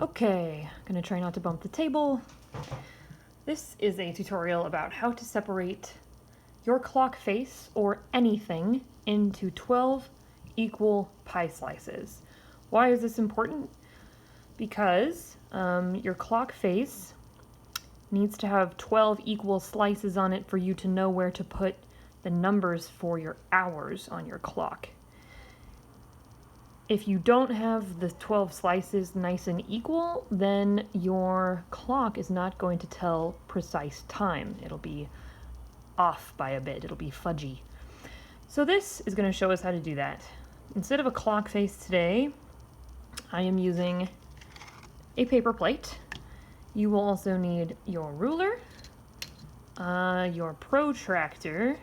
Okay, I'm gonna try not to bump the table. This is a tutorial about how to separate your clock face or anything into 12 equal pie slices. Why is this important? Because your clock face needs to have 12 equal slices on it for you to know where to put the numbers for your hours on your clock. If you don't have the 12 slices nice and equal, then your clock is not going to tell precise time. It'll be off by a bit. It'll be fudgy. So this is going to show us how to do that. Instead of a clock face today, I am using a paper plate. You will also need your ruler, your protractor.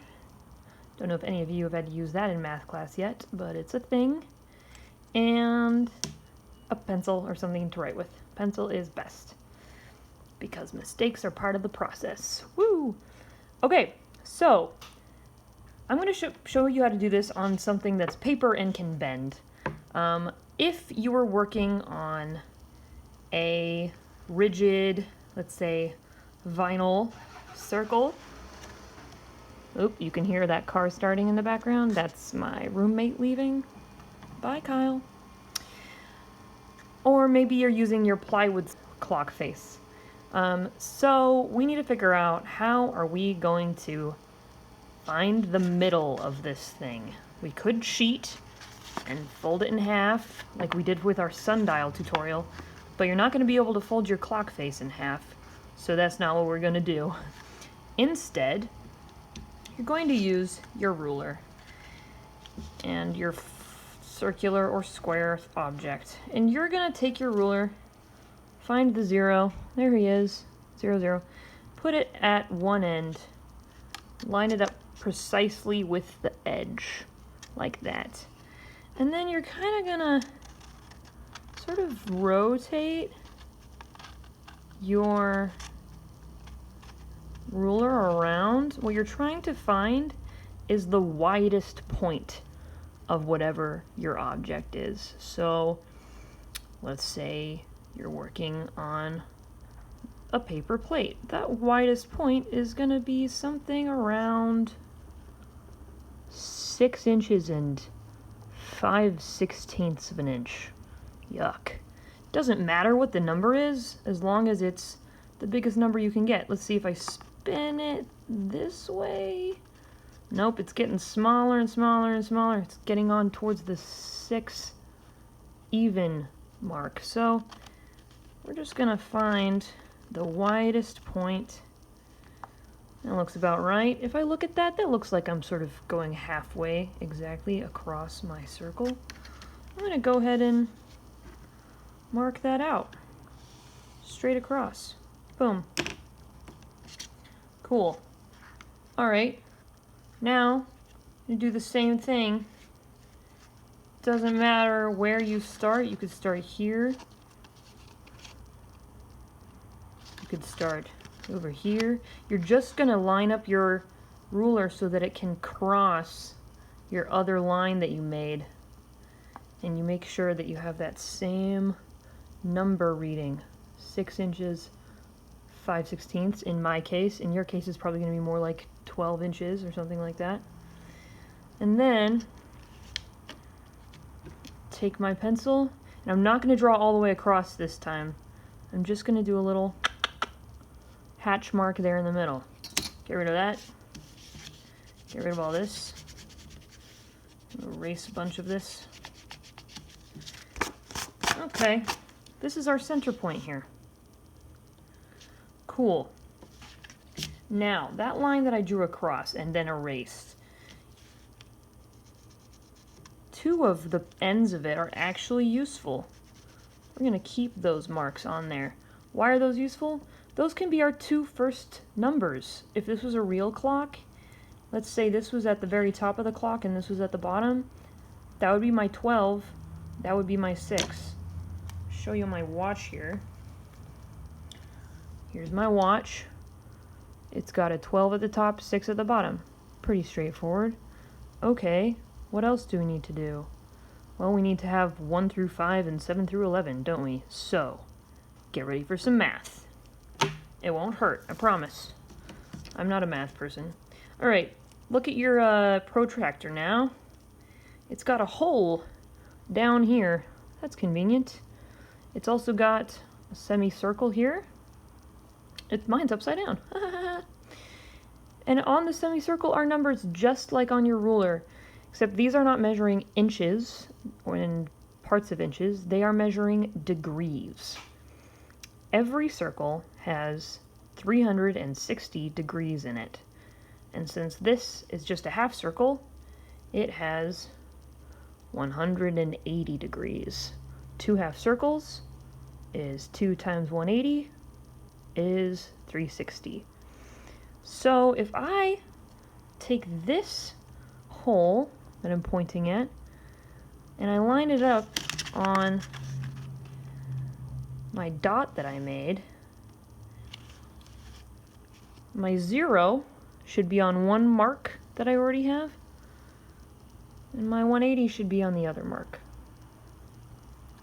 Don't know if any of you have had to use that in math class yet, but it's a thing. And a pencil or something to write with. Pencil is best because mistakes are part of the process. Woo! Okay, so I'm going to show you how to do this on something that's paper and can bend. If you were working on a rigid, let's say, vinyl circle. Oop, you can hear that car starting in the background. That's my roommate leaving. Bye, Kyle. Or maybe you're using your plywood clock face. So we need to figure out how are we going to find the middle of this thing. We could cheat and fold it in half like we did with our sundial tutorial, but you're not going to be able to fold your clock face in half, so that's not what we're going to do. Instead, you're going to use your ruler and your circular or square object, and you're going to take your ruler, find the 0, there he is, 0, 0, put it at one end, line it up precisely with the edge, like that. And then you're kind of going to sort of rotate your ruler around. What you're trying to find is the widest point of whatever your object is. So let's say you're working on a paper plate. That widest point is going to be something around 6 inches and 5/16 of an inch. Yuck. Doesn't matter what the number is, as long as it's the biggest number you can get. Let's see if I spin it this way. Nope, it's getting smaller and smaller and smaller. It's getting on towards the 6 even mark. So we're just going to find the widest point. That looks about right. If I look at that, that looks like I'm sort of going halfway exactly across my circle. I'm going to go ahead and mark that out. Straight across. Boom. Cool. Alright. Now, you do the same thing. Doesn't matter where you start. You could start here. You could start over here. You're just going to line up your ruler so that it can cross your other line that you made. And you make sure that you have that same number reading. 6 inches, 5/16 in my case. In your case, it's probably going to be more like 12 inches or something like that. And then take my pencil, and I'm not going to draw all the way across this time. I'm just going to do a little hatch mark there in the middle. Get rid of that. Get rid of all this. Erase a bunch of this. Okay, this is our center point here. Cool. Now, that line that I drew across and then erased, 2 of the ends of it are actually useful. We're going to keep those marks on there. Why are those useful? Those can be our 2 first numbers. If this was a real clock, let's say this was at the very top of the clock and this was at the bottom, that would be my 12, that would be my 6. Show you my watch here. Here's my watch. It's got a 12 at the top, 6 at the bottom. Pretty straightforward. Okay, what else do we need to do? Well, we need to have 1 through 5 and 7 through 11, don't we? So, Get ready for some math. It won't hurt, I promise. I'm not a math person. Alright, look at your protractor now. It's got a hole down here. That's convenient. It's also got a semicircle here. Mine's upside down. And on the semicircle are numbers just like on your ruler, except these are not measuring inches or in parts of inches. They are measuring degrees. Every circle has 360 degrees in it. And since this is just a half circle, it has 180 degrees. 2 half circles is 2 times 180 is 360. So if I take this hole that I'm pointing at and I line it up on my dot that I made, my 0 should be on one mark that I already have, and my 180 should be on the other mark.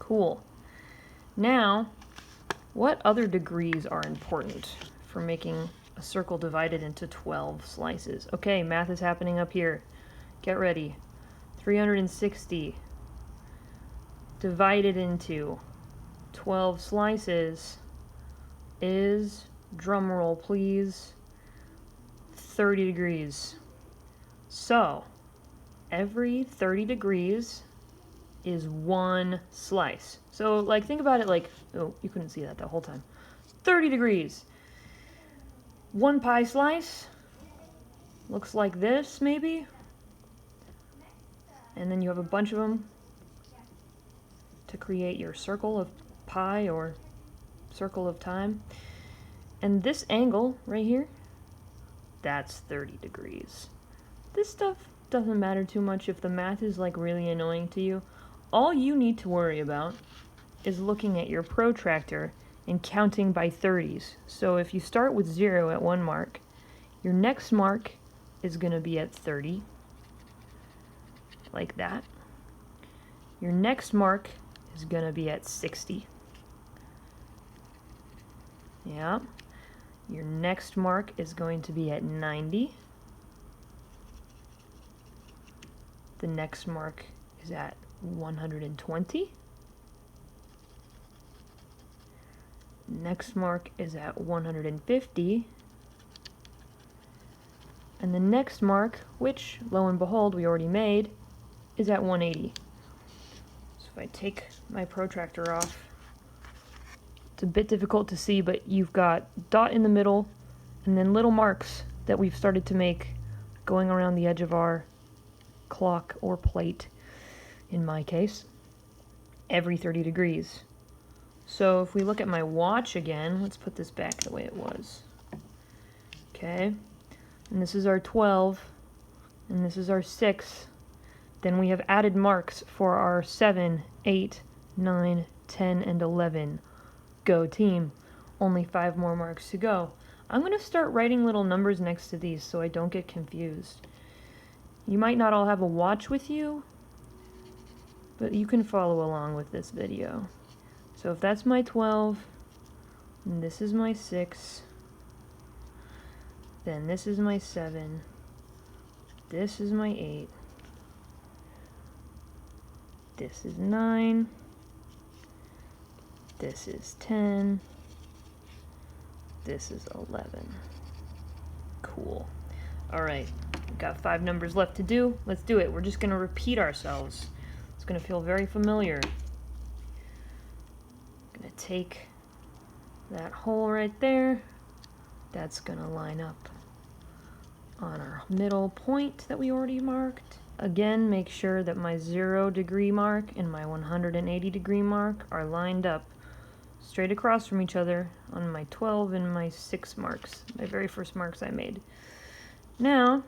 Cool. Now, what other degrees are important for making a circle divided into 12 slices? Okay, math is happening up here. Get ready. 360 divided into 12 slices is, drum roll please, 30 degrees. So, every 30 degrees is one slice. So, like, think about it like, oh, you couldn't see that the whole time. 30 degrees. One pie slice looks like this, maybe. And then you have a bunch of them to create your circle of pi or circle of time. And this angle right here, that's 30 degrees. This stuff doesn't matter too much if the math is like really annoying to you. All you need to worry about is looking at your protractor and counting by 30s. So if you start with 0 at one mark, your next mark is going to be at 30, like that. Your next mark is going to be at 60. Yeah. Your next mark is going to be at 90. The next mark is at 120. Next mark is at 150. And the next mark, which, lo and behold, we already made, is at 180. So if I take my protractor off, it's a bit difficult to see, but you've got dot in the middle, and then little marks that we've started to make going around the edge of our clock or plate, in my case, every 30 degrees. So if we look at my watch again, let's put this back the way it was. Okay, and this is our 12, and this is our 6. Then we have added marks for our 7, 8, 9, 10, and 11. Go team. Only 5 more marks to go. I'm going to start writing little numbers next to these so I don't get confused. You might not all have a watch with you, but you can follow along with this video. So if that's my 12, and this is my 6, then this is my 7, this is my 8, this is 9, this is 10, this is 11. Cool. Alright, we've got 5 numbers left to do. Let's do it. We're just going to repeat ourselves. It's going to feel very familiar. I'm going to take that hole right there. That's going to line up on our middle point that we already marked. Again, make sure that my 0 degree mark and my 180 degree mark are lined up straight across from each other on my 12 and my 6 marks, my very first marks I made. Now,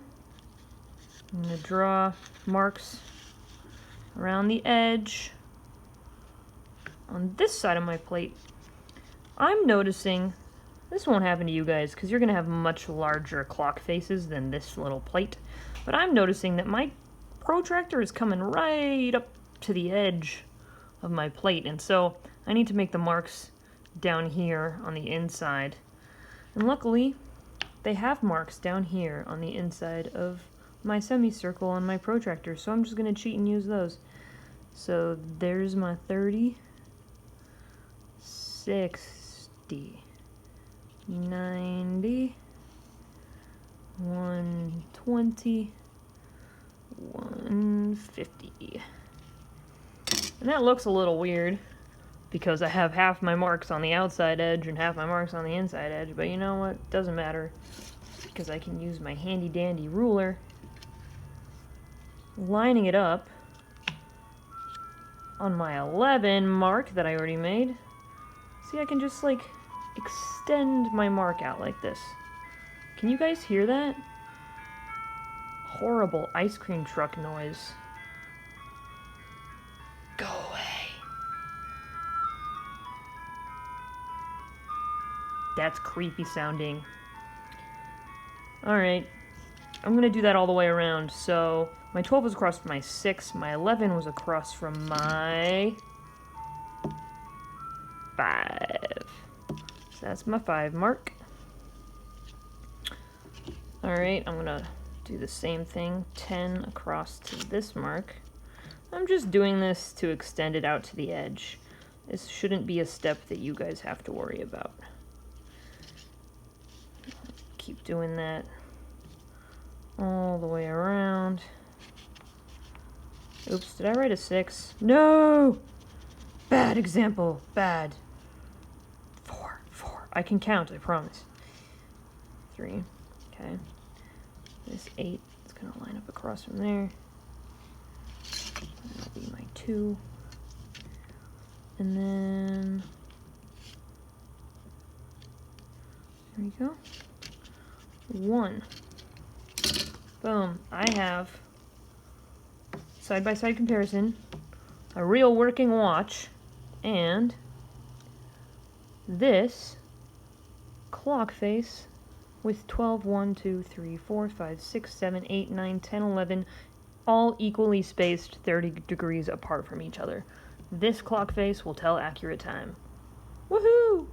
I'm going to draw marks around the edge on this side of my plate. I'm noticing, this won't happen to you guys because you're going to have much larger clock faces than this little plate, but I'm noticing that my protractor is coming right up to the edge of my plate, and so I need to make the marks down here on the inside. And luckily, they have marks down here on the inside of my semicircle on my protractor, so I'm just going to cheat and use those. So there's my 30, 60, 90, 120, 150. And that looks a little weird because I have half my marks on the outside edge and half my marks on the inside edge, but you know what? Doesn't matter because I can use my handy dandy ruler, lining it up on my 11 mark that I already made. See, I can just like extend my mark out like this. Can you guys hear that? Horrible ice cream truck noise. Go away. That's creepy sounding. Alright, I'm gonna do that all the way around. So my 12 was across from my 6, my 11 was across from my 5. So that's my 5 mark. Alright, I'm gonna do the same thing, 10 across to this mark. I'm just doing this to extend it out to the edge. This shouldn't be a step that you guys have to worry about. Keep doing that all the way around. Oops, did I write a 6? No! Bad example, bad. 4. I can count, I promise. 3, okay. This 8 is gonna line up across from there. That'll be my 2. And then, there we go. 1. Boom. I have, side-by-side comparison, a real working watch, and this clock face with 12, 1, 2, 3, 4, 5, 6, 7, 8, 9, 10, 11, all equally spaced 30 degrees apart from each other. This clock face will tell accurate time. Woohoo!